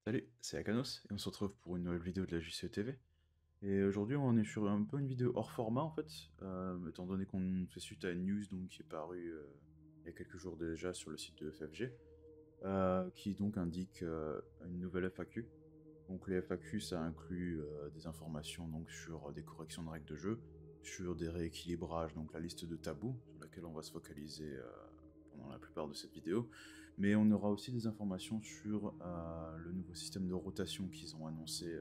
Salut, c'est Akanos et on se retrouve pour une nouvelle vidéo de la JCE TV. Et aujourd'hui on est sur un peu une vidéo hors format en fait, étant donné qu'on fait suite à une news donc, qui est parue il y a quelques jours déjà sur le site de FFG, qui donc indique une nouvelle FAQ. Donc les FAQ ça inclut des informations donc, sur des corrections de règles de jeu, sur des rééquilibrages, donc la liste de tabous sur laquelle on va se focaliser pendant la plupart de cette vidéo, mais on aura aussi des informations sur le nouveau système de rotation qu'ils ont annoncé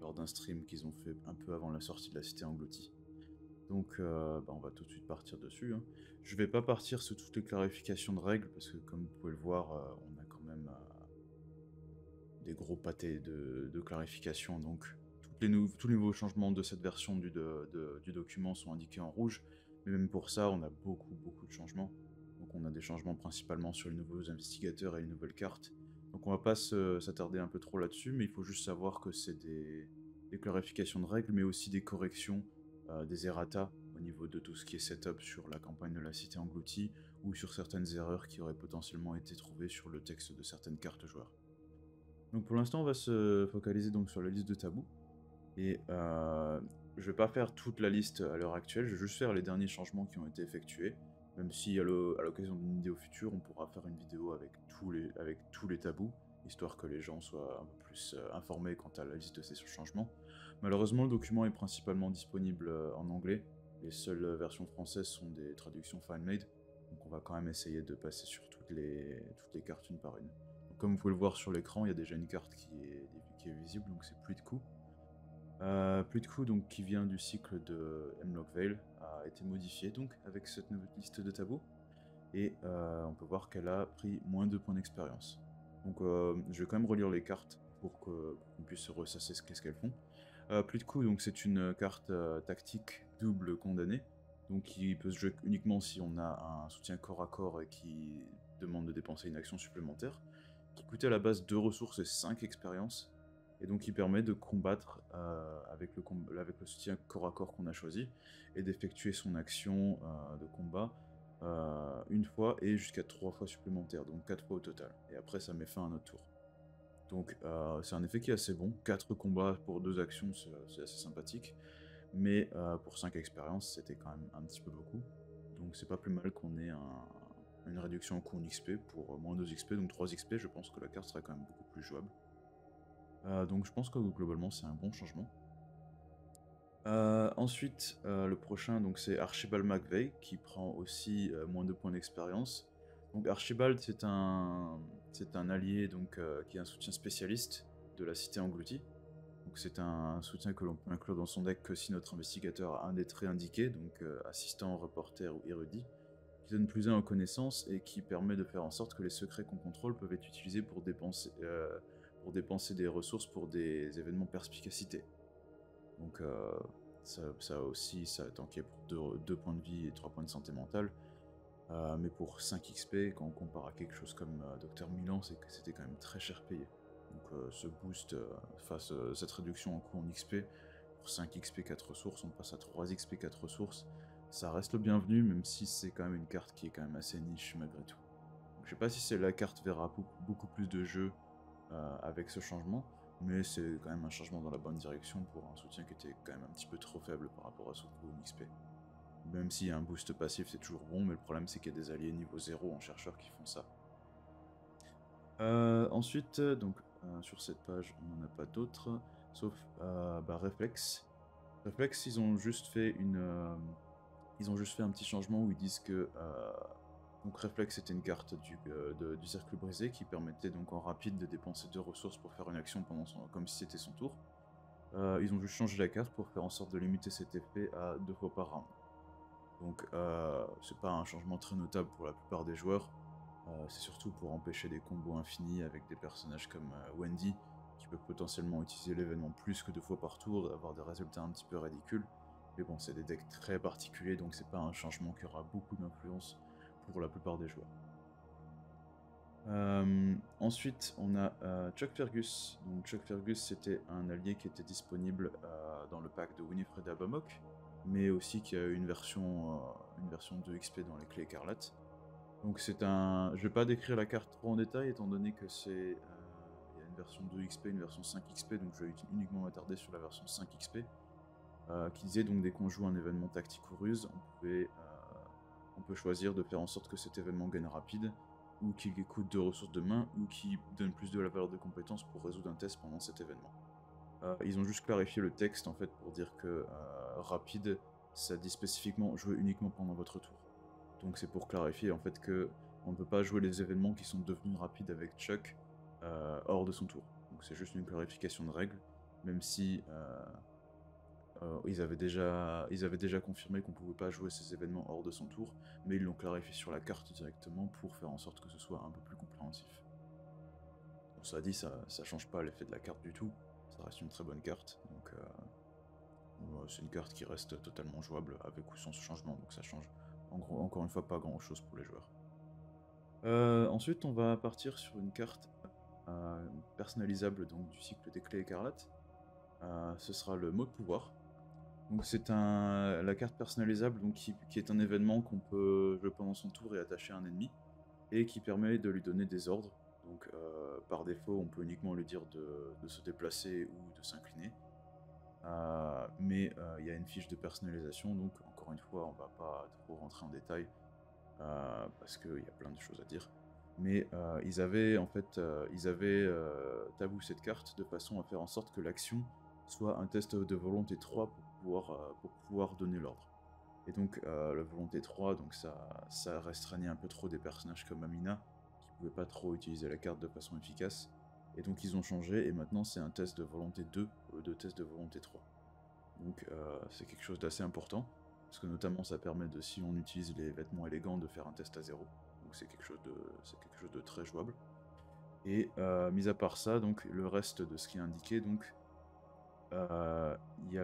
lors d'un stream qu'ils ont fait un peu avant la sortie de la Cité Engloutie. Donc on va tout de suite partir dessus, hein. Je vais pas partir sur toutes les clarifications de règles, parce que comme vous pouvez le voir, on a quand même des gros pâtés de clarification, donc tous les nouveaux changements de cette version du document sont indiqués en rouge, mais même pour ça, on a beaucoup de changements. Donc on a des changements principalement sur les nouveaux investigateurs et les nouvelles cartes. Donc on va pas s'attarder un peu trop là-dessus, mais il faut juste savoir que c'est des clarifications de règles, mais aussi des corrections, des errata au niveau de tout ce qui est setup sur la campagne de la Cité Engloutie, ou sur certaines erreurs qui auraient potentiellement été trouvées sur le texte de certaines cartes joueurs. Donc pour l'instant, on va se focaliser donc sur la liste de tabous. Et je vais pas faire toute la liste à l'heure actuelle, je vais juste faire les derniers changements qui ont été effectués. Même si à l'occasion d'une vidéo future, on pourra faire une vidéo avec tous les tabous, histoire que les gens soient un peu plus informés quant à la liste de ces changements. Malheureusement, le document est principalement disponible en anglais. Les seules versions françaises sont des traductions fan-made. Donc on va quand même essayer de passer sur toutes les cartes une par une. Donc, comme vous pouvez le voir sur l'écran, il y a déjà une carte qui est visible, donc c'est Pluie de coups. Pluie de coups, donc, qui vient du cycle de Hemlock Vale, a été modifié donc avec cette nouvelle liste de tabous. Et on peut voir qu'elle a pris moins de points d'expérience. Donc je vais quand même relire les cartes pour qu'on puisse ressasser qu'est-ce qu'elles font. Pluie de coups, donc c'est une carte tactique double condamnée, donc qui peut se jouer uniquement si on a un soutien corps à corps et qui demande de dépenser une action supplémentaire, qui coûtait à la base 2 ressources et 5 expériences, et donc qui permet de combattre avec le soutien corps à corps qu'on a choisi, et d'effectuer son action de combat une fois et jusqu'à 3 fois supplémentaires, donc 4 fois au total. Et après ça met fin à notre tour. Donc c'est un effet qui est assez bon, 4 combats pour 2 actions, c'est assez sympathique, mais pour 5 expériences, c'était quand même un petit peu beaucoup. Donc c'est pas plus mal qu'on ait une réduction en coût en XP pour moins 2 XP, donc 3 XP, je pense que la carte sera quand même beaucoup plus jouable. Donc je pense que globalement c'est un bon changement. Ensuite, le prochain, donc c'est Archibald McVeigh, qui prend aussi moins de points d'expérience. Donc Archibald, c'est un allié donc, qui est un soutien spécialiste de la Cité Engloutie. Donc c'est un soutien que l'on peut inclure dans son deck que si notre investigateur a un des traits indiqués, donc assistant, reporter ou érudit, qui donne plus 1 aux connaissances et qui permet de faire en sorte que les secrets qu'on contrôle peuvent être utilisés pour dépenser des ressources pour des événements perspicacité. Donc ça aussi, ça tanké pour 2 points de vie et 3 points de santé mentale. Mais pour 5 XP, quand on compare à quelque chose comme Docteur Milan, c'est que c'était quand même très cher payé. Donc ce boost cette réduction en coût en XP, pour 5 XP 4 ressources, on passe à 3 XP 4 ressources. Ça reste le bienvenu, même si c'est quand même une carte qui est quand même assez niche malgré tout. Donc, je sais pas si la carte verra beaucoup plus de jeux avec ce changement, mais c'est quand même un changement dans la bonne direction pour un soutien qui était quand même un petit peu trop faible par rapport à son coût en XP. Même si un boost passif c'est toujours bon, mais le problème c'est qu'il y a des alliés niveau 0 en chercheur qui font ça. Ensuite, donc sur cette page on n'en a pas d'autres, sauf Reflex. Reflex, ils ont juste fait un petit changement où ils disent que donc Réflexe était une carte du cercle brisé qui permettait donc en rapide de dépenser 2 ressources pour faire une action comme si c'était son tour. Ils ont juste changé la carte pour faire en sorte de limiter cet effet à 2 fois par round. Donc c'est pas un changement très notable pour la plupart des joueurs, c'est surtout pour empêcher des combos infinis avec des personnages comme Wendy, qui peut potentiellement utiliser l'événement plus que 2 fois par tour, avoir des résultats un petit peu ridicules. Mais bon, c'est des decks très particuliers, donc c'est pas un changement qui aura beaucoup d'influence pour la plupart des joueurs. Ensuite, on a Chuck Fergus. Donc Chuck Fergus, c'était un allié qui était disponible dans le pack de Winifred Abamok, mais aussi qui a eu une version 2 XP dans les clés écarlates. Donc c'est un... Je vais pas décrire la carte trop en détail, étant donné que il y a une version 2 XP, une version 5 XP, donc je vais uniquement m'attarder sur la version 5 XP, qui disait donc dès qu'on joue un événement tactique ou ruse, on peut choisir de faire en sorte que cet événement gagne rapide, ou qu'il coûte 2 ressources de main, ou qu'il donne plus de la valeur de compétence pour résoudre un test pendant cet événement. Ils ont juste clarifié le texte en fait pour dire que rapide, ça dit spécifiquement jouer uniquement pendant votre tour. Donc c'est pour clarifier en fait que on ne peut pas jouer les événements qui sont devenus rapides avec Chuck hors de son tour. Donc c'est juste une clarification de règle, même si ils avaient déjà confirmé qu'on ne pouvait pas jouer ces événements hors de son tour, mais ils l'ont clarifié sur la carte directement pour faire en sorte que ce soit un peu plus compréhensif. Bon, ça dit, ça change pas l'effet de la carte du tout, ça reste une très bonne carte, donc c'est une carte qui reste totalement jouable avec ou sans ce changement, donc ça change en gros, encore une fois pas grand chose pour les joueurs. Ensuite on va partir sur une carte personnalisable donc, du cycle des clés écarlates. Ce sera le mot de pouvoir. Donc c'est la carte personnalisable donc, qui est un événement qu'on peut jouer pendant son tour et attacher à un ennemi, et qui permet de lui donner des ordres. Donc par défaut on peut uniquement lui dire de se déplacer ou de s'incliner. Mais il y a une fiche de personnalisation, donc encore une fois on va pas trop rentrer en détail parce qu'il y a plein de choses à dire. Mais ils avaient tabou cette carte de façon à faire en sorte que l'action soit un test de volonté 3 pour pouvoir donner l'ordre. Et donc la volonté 3, donc ça restreignait un peu trop des personnages comme Amina, qui pouvaient pas trop utiliser la carte de façon efficace. Et donc ils ont changé, et maintenant c'est un test de volonté 2 au lieu de test de volonté 3. Donc c'est quelque chose d'assez important, parce que notamment ça permet de, si on utilise les vêtements élégants, de faire un test à 0. Donc c'est quelque chose de très jouable. Et mis à part ça, donc le reste de ce qui est indiqué, donc ils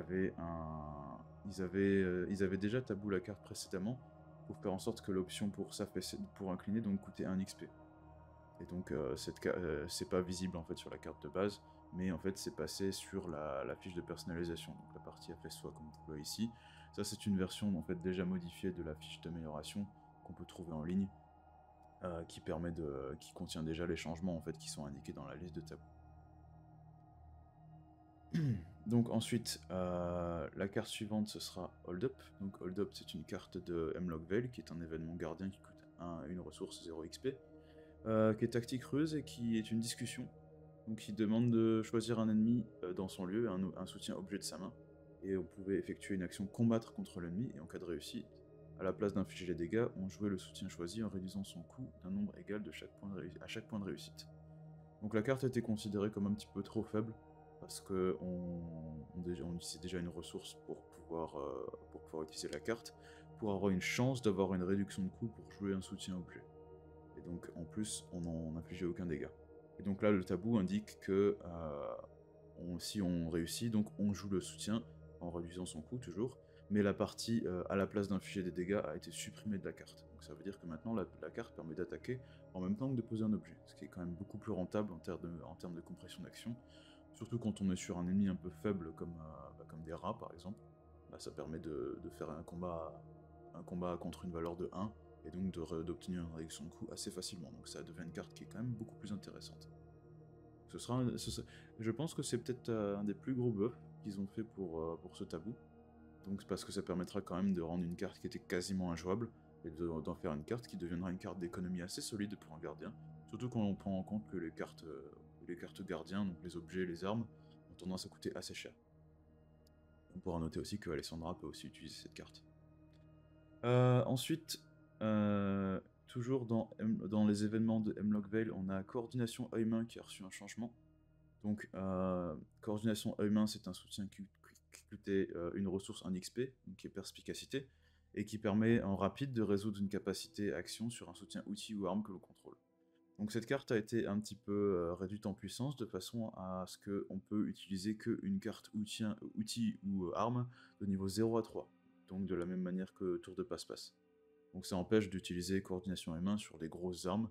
avaient déjà tabou la carte précédemment pour faire en sorte que l'option pour incliner donc coûtait 1 XP. Et donc c'est pas visible en fait sur la carte de base, mais en fait c'est passé sur la fiche de personnalisation, donc la partie FS-SOA comme vous voyez ici. Ça c'est une version en fait déjà modifiée de la fiche d'amélioration qu'on peut trouver en ligne, qui contient déjà les changements en fait qui sont indiqués dans la liste de tabous. Donc ensuite, la carte suivante ce sera Hold Up. Donc Hold Up c'est une carte de Hemlock Vale qui est un événement gardien qui coûte une ressource 0 XP. Qui est tactique ruse et qui est une discussion. Donc il demande de choisir un ennemi dans son lieu, un soutien objet de sa main, et on pouvait effectuer une action combattre contre l'ennemi, et en cas de réussite, à la place d'infliger les dégâts, on jouait le soutien choisi en réduisant son coût d'un nombre égal à chaque point de réussite. Donc la carte était considérée comme un petit peu trop faible, parce que on utilisait déjà une ressource pour pouvoir utiliser la carte, pour avoir une chance d'avoir une réduction de coût pour jouer un soutien objet. Et donc en plus on n'en infligeait aucun dégât. Et donc là le tabou indique que si on réussit, donc on joue le soutien en réduisant son coût toujours, mais la partie à la place d'infliger des dégâts a été supprimée de la carte. Donc ça veut dire que maintenant la carte permet d'attaquer en même temps que de poser un objet, ce qui est quand même beaucoup plus rentable en termes de compression d'action, surtout quand on est sur un ennemi un peu faible comme des rats par exemple. Là, ça permet de faire un combat contre une valeur de 1, et donc d'obtenir une réduction de coût assez facilement. Donc ça devient une carte qui est quand même beaucoup plus intéressante. Je pense que c'est peut-être un des plus gros buffs qu'ils ont fait pour ce tabou. Donc parce que ça permettra quand même de rendre une carte qui était quasiment injouable, et d'en faire une carte qui deviendra une carte d'économie assez solide pour un gardien. Surtout quand on prend en compte que les cartes gardiens, donc les objets, les armes, ont tendance à coûter assez cher. On pourra noter aussi que Alessandra peut aussi utiliser cette carte. Ensuite, toujours dans les événements de Hemlock Vale, on a Coordination œil-main qui a reçu un changement. Donc, Coordination œil-main, c'est un soutien qui coûtait une ressource 1 XP, donc qui est perspicacité, et qui permet en rapide de résoudre une capacité action sur un soutien outil ou arme que l'on contrôle. Donc cette carte a été un petit peu réduite en puissance de façon à ce qu'on peut utiliser qu'une carte outil ou arme de niveau 0 à 3, donc de la même manière que tour de passe-passe. Donc ça empêche d'utiliser coordination et main sur des grosses armes,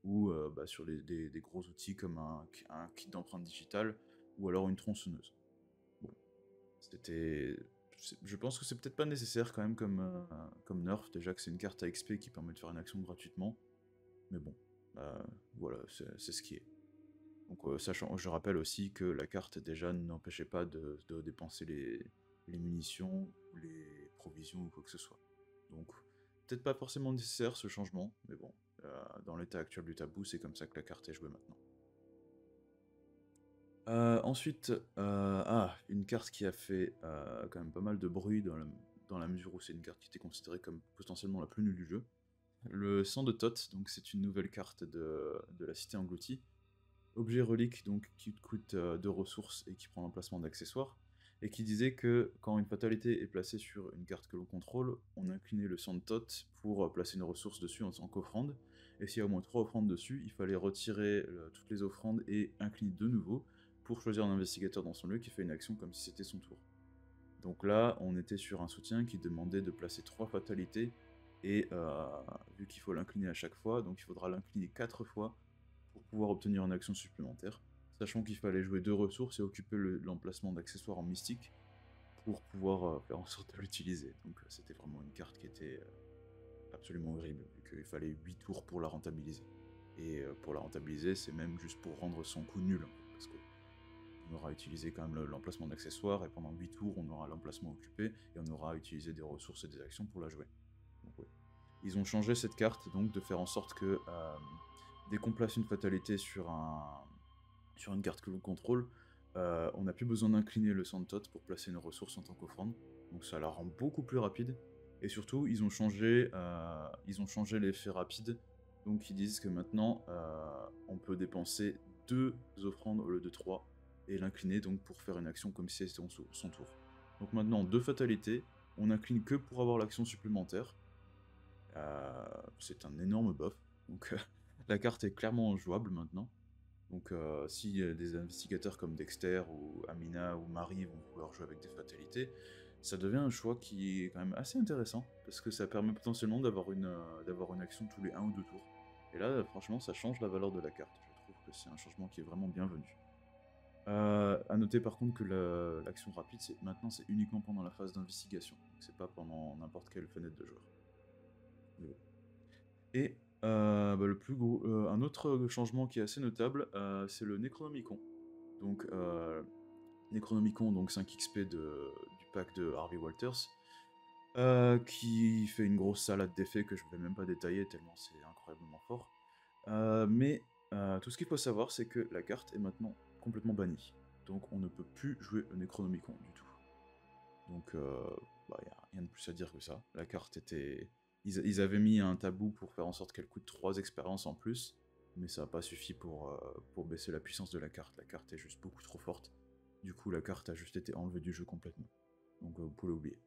ou sur des gros outils comme un kit d'empreinte digitale, ou alors une tronçonneuse. Bon, je pense que c'est peut-être pas nécessaire quand même comme nerf, déjà que c'est une carte à XP qui permet de faire une action gratuitement, mais bon, voilà, c'est ce qui est. Donc, sachant, je rappelle aussi que la carte déjà n'empêchait pas de dépenser les munitions, ou les provisions ou quoi que ce soit. Donc, peut-être pas forcément nécessaire ce changement, mais bon, dans l'état actuel du tabou, c'est comme ça que la carte est jouée maintenant. Ensuite, une carte qui a fait quand même pas mal de bruit dans la mesure où c'est une carte qui était considérée comme potentiellement la plus nulle du jeu. Le sang de Thoth, donc c'est une nouvelle carte de la cité engloutie. Objet relique donc qui coûte 2 ressources et qui prend l'emplacement d'accessoires, et qui disait que quand une fatalité est placée sur une carte que l'on contrôle, on inclinait le sang de Thoth pour placer une ressource dessus en tant qu'offrande, et s'il y a au moins 3 offrandes dessus, il fallait retirer toutes les offrandes et incliner de nouveau pour choisir un investigateur dans son lieu qui fait une action comme si c'était son tour. Donc là, on était sur un soutien qui demandait de placer 3 fatalités, et vu qu'il faut l'incliner à chaque fois, donc il faudra l'incliner 4 fois pour pouvoir obtenir une action supplémentaire, sachant qu'il fallait jouer 2 ressources et occuper l'emplacement d'accessoires en mystique pour pouvoir faire en sorte de l'utiliser. Donc c'était vraiment une carte qui était absolument horrible, vu qu'il fallait 8 tours pour la rentabiliser. Et pour la rentabiliser, c'est même juste pour rendre son coup nul, parce que on aura utilisé quand même l'emplacement d'accessoires, et pendant 8 tours, on aura l'emplacement occupé, et on aura utilisé des ressources et des actions pour la jouer. Donc, ouais. Ils ont changé cette carte, donc, de faire en sorte que dès qu'on place une fatalité sur une carte que l'on contrôle, on n'a plus besoin d'incliner le Santot pour placer une ressource en tant qu'offrande, donc ça la rend beaucoup plus rapide, et surtout, ils ont changé l'effet rapide, donc ils disent que maintenant, on peut dépenser 2 offrandes au lieu de 3, et l'incliner donc pour faire une action comme si c'était son tour. Donc maintenant, 2 fatalités, on incline que pour avoir l'action supplémentaire. C'est un énorme buff, donc la carte est clairement jouable maintenant. Donc si des investigateurs comme Dexter ou Amina ou Marie vont pouvoir jouer avec des fatalités, ça devient un choix qui est quand même assez intéressant, parce que ça permet potentiellement d'avoir une action tous les 1 ou 2 tours. Et là, franchement, ça change la valeur de la carte. Je trouve que c'est un changement qui est vraiment bienvenu. À noter par contre que l'action rapide, maintenant c'est uniquement pendant la phase d'investigation, donc c'est pas pendant n'importe quelle fenêtre de joueur. Mais bon. Et un autre changement qui est assez notable, c'est le Necronomicon. Donc Necronomicon, donc 5 XP du pack de Harvey Walters, qui fait une grosse salade d'effets que je ne vais même pas détailler tellement c'est incroyablement fort. Mais tout ce qu'il faut savoir, c'est que la carte est maintenant complètement bannie. Donc on ne peut plus jouer le Necronomicon du tout. Donc il n'y a rien de plus à dire que ça. La carte était... Ils avaient mis un tabou pour faire en sorte qu'elle coûte 3 expériences en plus, mais ça n'a pas suffi pour baisser la puissance de la carte. La carte est juste beaucoup trop forte. Du coup, la carte a juste été enlevée du jeu complètement. Donc vous pouvez l'oublier.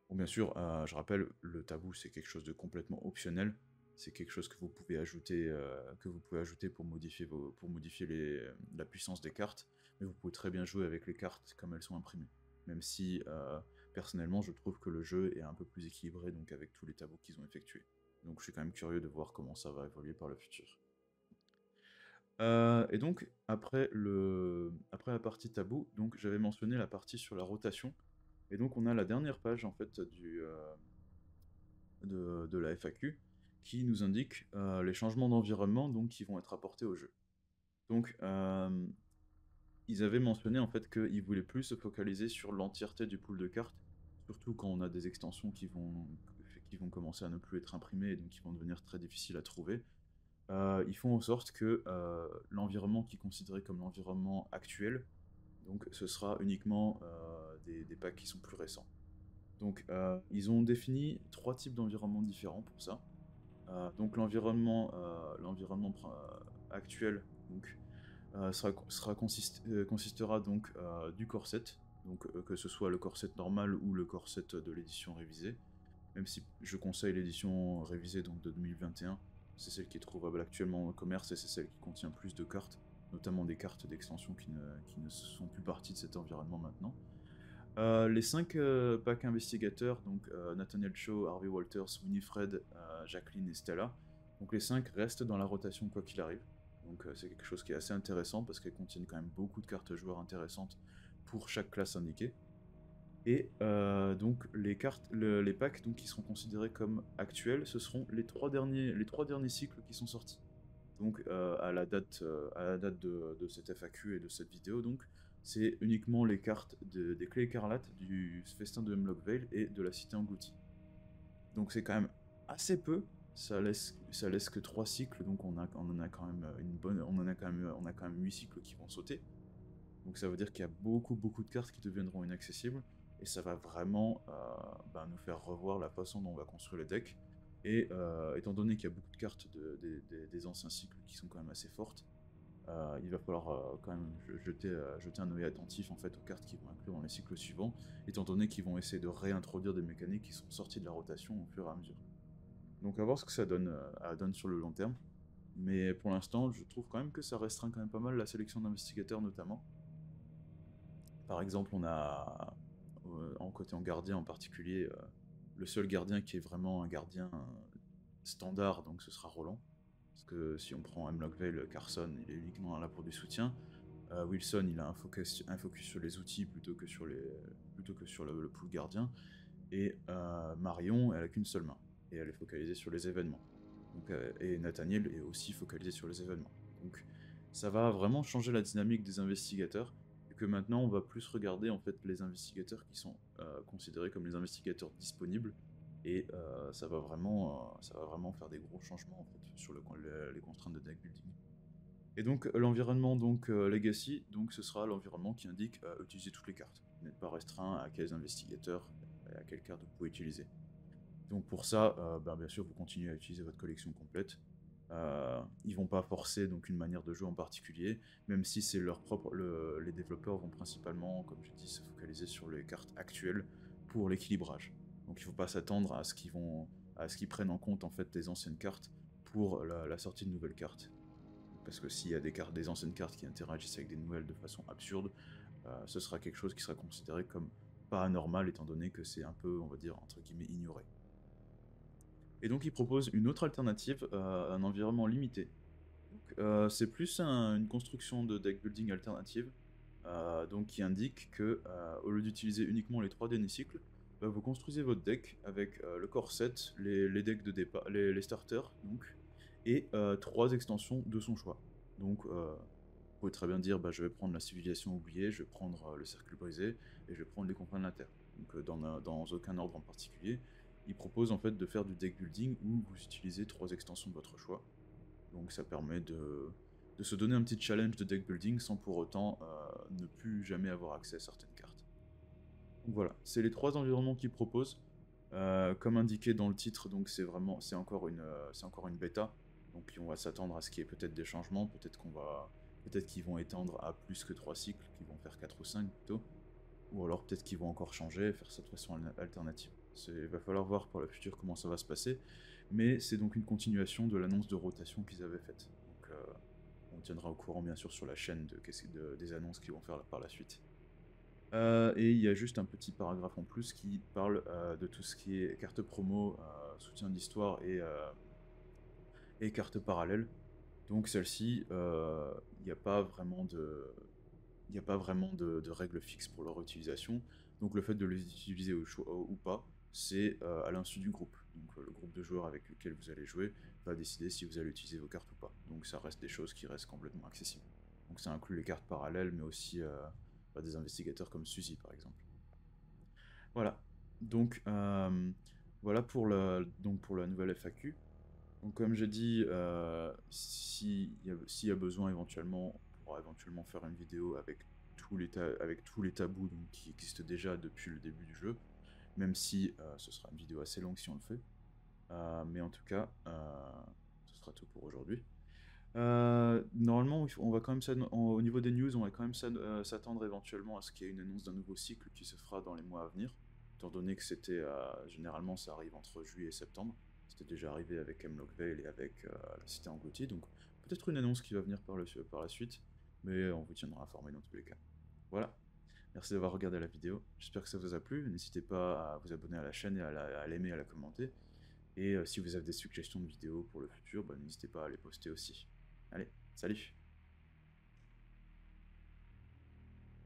Bon, bien sûr, je rappelle, le tabou c'est quelque chose de complètement optionnel. C'est quelque chose que vous pouvez ajouter, pour modifier, la puissance des cartes, mais vous pouvez très bien jouer avec les cartes comme elles sont imprimées. Même si, personnellement, je trouve que le jeu est un peu plus équilibré, donc avec tous les tabous qu'ils ont effectués. Donc je suis quand même curieux de voir comment ça va évoluer par le futur. Et donc, après la partie tabou, donc j'avais mentionné la partie sur la rotation, et donc on a la dernière page en fait de la FAQ qui nous indique les changements d'environnement donc qui vont être apportés au jeu. Donc ils avaient mentionné en fait qu'ils voulaient plus se focaliser sur l'entièreté du pool de cartes, surtout quand on a des extensions qui vont commencer à ne plus être imprimées et donc qui vont devenir très difficiles à trouver. Ils font en sorte que l'environnement qui est considéré comme l'environnement actuel, donc ce sera uniquement des packs qui sont plus récents. Donc ils ont défini 3 types d'environnements différents pour ça. Donc l'environnement actuel donc, consistera donc du corset, donc que ce soit le corset normal ou le corset de l'édition révisée, même si je conseille l'édition révisée donc de 2021, c'est celle qui est trouvable actuellement au commerce et c'est celle qui contient plus de cartes, notamment des cartes d'extension qui ne sont plus partie de cet environnement maintenant. Les 5 packs investigateurs, donc Nathaniel Cho, Harvey Walters, Winifred, Jacqueline et Stella, donc les 5 restent dans la rotation quoi qu'il arrive. Donc c'est quelque chose qui est assez intéressant parce qu'elles contiennent quand même beaucoup de cartes joueurs intéressantes pour chaque classe indiquée. Et donc les packs donc, qui seront considérés comme actuels, ce seront les trois derniers cycles qui sont sortis. Donc à la date de cette FAQ et de cette vidéo, donc, c'est uniquement les cartes des clés écarlates, du festin de Hemlock Vale et de la cité engloutie. Donc c'est quand même assez peu, ça laisse que 3 cycles, donc on en a quand même une bonne, on a quand même 8 cycles qui vont sauter. Donc ça veut dire qu'il y a beaucoup de cartes qui deviendront inaccessibles, et ça va vraiment nous faire revoir la façon dont on va construire les decks. Et étant donné qu'il y a beaucoup de cartes des anciens cycles qui sont quand même assez fortes, il va falloir quand même jeter un œil attentif en fait aux cartes qui vont inclure dans les cycles suivants, étant donné qu'ils vont essayer de réintroduire des mécaniques qui sont sorties de la rotation au fur et à mesure. Donc à voir ce que ça donne sur le long terme. Mais pour l'instant, je trouve quand même que ça restreint quand même pas mal la sélection d'investigateurs notamment. Par exemple, on a en gardien en particulier, le seul gardien qui est vraiment un gardien standard, donc ce sera Roland. Parce que si on prend Hemlock Vale, Carson, il est uniquement là pour du soutien. Wilson, il a un focus sur les outils plutôt que sur le pool gardien. Et Marion, elle a qu'une seule main. Et elle est focalisée sur les événements. Donc, et Nathaniel est aussi focalisé sur les événements. Donc ça va vraiment changer la dynamique des investigateurs. Et que maintenant, on va plus regarder en fait les investigateurs qui sont considérés comme les investigateurs disponibles. Et ça va vraiment faire des gros changements en fait sur les contraintes de deck building. Et donc l'environnement Legacy, donc ce sera l'environnement qui indique utiliser toutes les cartes. Vous n'êtes pas restreint à quels investigateurs et à quelles cartes vous pouvez utiliser. Donc pour ça, bien sûr, vous continuez à utiliser votre collection complète. Ils vont pas forcer donc une manière de jouer en particulier, même si c'est leur propre. Les développeurs vont principalement, comme je dis, se focaliser sur les cartes actuelles pour l'équilibrage. Donc il ne faut pas s'attendre à ce qu'ils prennent en compte en fait des anciennes cartes pour la sortie de nouvelles cartes. Parce que s'il y a des anciennes cartes qui interagissent avec des nouvelles de façon absurde, ce sera quelque chose qui sera considéré comme pas anormal, étant donné que c'est un peu, on va dire, entre guillemets, ignoré. Et donc il propose une autre alternative, un environnement limité. C'est plus une construction de deck building alternative, donc qui indique que au lieu d'utiliser uniquement les 3 derniers cycles, vous construisez votre deck avec le core set, les decks de départ, les starters, donc, et 3 extensions de son choix. Donc vous pouvez très bien dire je vais prendre la civilisation oubliée, je vais prendre le cercle brisé, et je vais prendre les confins de la Terre. Donc dans aucun ordre en particulier. Il propose en fait de faire du deck building où vous utilisez 3 extensions de votre choix. Donc ça permet de se donner un petit challenge de deck building sans pour autant ne plus jamais avoir accès à certaines cartes. Donc voilà, c'est les 3 environnements qu'il propose. Comme indiqué dans le titre, donc c'est encore une bêta. Donc on va s'attendre à ce qu'il y ait peut-être des changements, peut-être qu'ils vont étendre à plus que 3 cycles, qu'ils vont faire 4 ou 5 plutôt. Ou alors peut-être qu'ils vont encore changer et faire cette façon alternative. Il va falloir voir pour le futur comment ça va se passer, mais c'est donc une continuation de l'annonce de rotation qu'ils avaient faite. Donc on tiendra au courant bien sûr sur la chaîne des annonces qu'ils vont faire par la suite. Et il y a juste un petit paragraphe en plus qui parle de tout ce qui est carte promo, soutien d'histoire et carte parallèle. Donc celle-ci, il n'y a pas vraiment de règles fixes pour leur utilisation. Donc le fait de les utiliser ou pas, c'est à l'insu du groupe. Donc le groupe de joueurs avec lequel vous allez jouer va décider si vous allez utiliser vos cartes ou pas. Donc ça reste des choses qui restent complètement accessibles. Donc ça inclut les cartes parallèles, mais aussi des investigateurs comme Suzy par exemple. Voilà. Donc voilà pour la nouvelle FAQ. Donc comme j'ai dit, s'il y a besoin éventuellement, on pourra éventuellement faire une vidéo avec tous les tabous donc, qui existent déjà depuis le début du jeu, même si ce sera une vidéo assez longue si on le fait. Mais en tout cas, ce sera tout pour aujourd'hui. Normalement, on va quand même au niveau des news, on va quand même s'attendre éventuellement à ce qu'il y ait une annonce d'un nouveau cycle qui se fera dans les mois à venir, étant donné que généralement ça arrive entre juillet et septembre. C'était déjà arrivé avec Hemlock Vale et avec la Cité Engloutie, donc peut-être une annonce qui va venir par la suite, mais on vous tiendra informé dans tous les cas. Voilà, merci d'avoir regardé la vidéo, j'espère que ça vous a plu, n'hésitez pas à vous abonner à la chaîne et à l'aimer et à la commenter, et si vous avez des suggestions de vidéos pour le futur, n'hésitez pas à les poster aussi. Allez, salut!